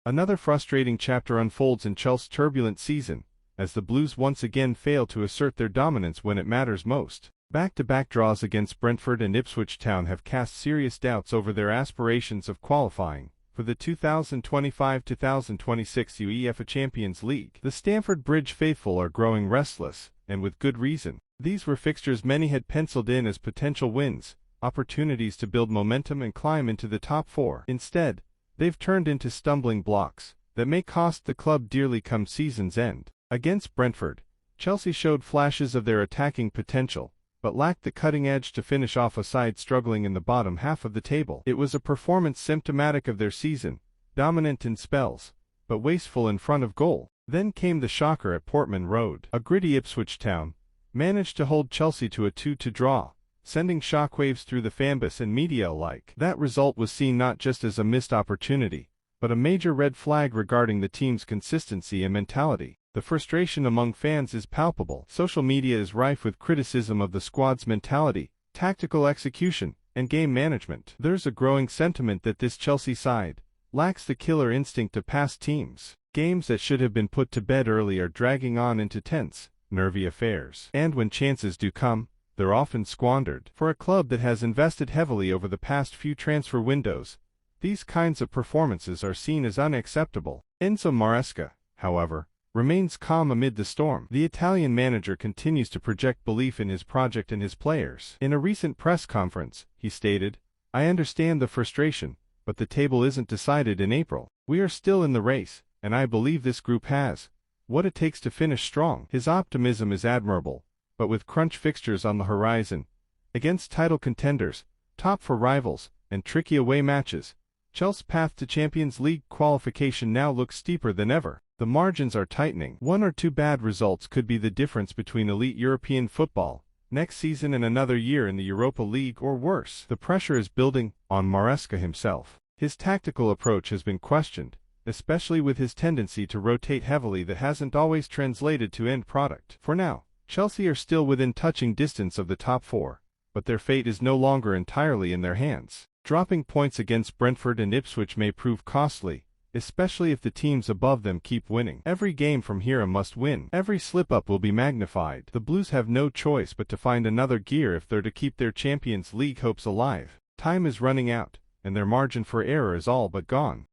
Another frustrating chapter unfolds in Chelsea's turbulent season, as the Blues once again fail to assert their dominance when it matters most. Back-to-back draws against Brentford and Ipswich Town have cast serious doubts over their aspirations of qualifying for the 2025-2026 UEFA Champions League. The Stamford Bridge faithful are growing restless, and with good reason. These were fixtures many had penciled in as potential wins, opportunities to build momentum and climb into the top four. Instead, they've turned into stumbling blocks that may cost the club dearly come season's end. Against Brentford, Chelsea showed flashes of their attacking potential, but lacked the cutting edge to finish off a side struggling in the bottom half of the table. It was a performance symptomatic of their season, dominant in spells, but wasteful in front of goal. Then came the shocker at Portman Road. A gritty Ipswich Town managed to hold Chelsea to a 2-2 draw, sending shockwaves through the fanbase and media alike. That result was seen not just as a missed opportunity, but a major red flag regarding the team's consistency and mentality. The frustration among fans is palpable. Social media is rife with criticism of the squad's mentality, tactical execution, and game management. There's a growing sentiment that this Chelsea side lacks the killer instinct of past teams. Games that should have been put to bed early are dragging on into tense, nervy affairs. And when chances do come, they're often squandered. For a club that has invested heavily over the past few transfer windows, these kinds of performances are seen as unacceptable. Enzo Maresca, however, remains calm amid the storm. The Italian manager continues to project belief in his project and his players. In a recent press conference, he stated, "I understand the frustration, but the table isn't decided in April. We are still in the race, and I believe this group has what it takes to finish strong." His optimism is admirable, but with crunch fixtures on the horizon, against title contenders, top four rivals, and tricky away matches, Chelsea's path to Champions League qualification now looks steeper than ever. The margins are tightening. One or two bad results could be the difference between elite European football next season and another year in the Europa League or worse. The pressure is building on Maresca himself. His tactical approach has been questioned, especially with his tendency to rotate heavily that hasn't always translated to end product. For now, Chelsea are still within touching distance of the top four, but their fate is no longer entirely in their hands. Dropping points against Brentford and Ipswich may prove costly, especially if the teams above them keep winning. Every game from here a must-win. Every slip-up will be magnified. The Blues have no choice but to find another gear if they're to keep their Champions League hopes alive. Time is running out, and their margin for error is all but gone.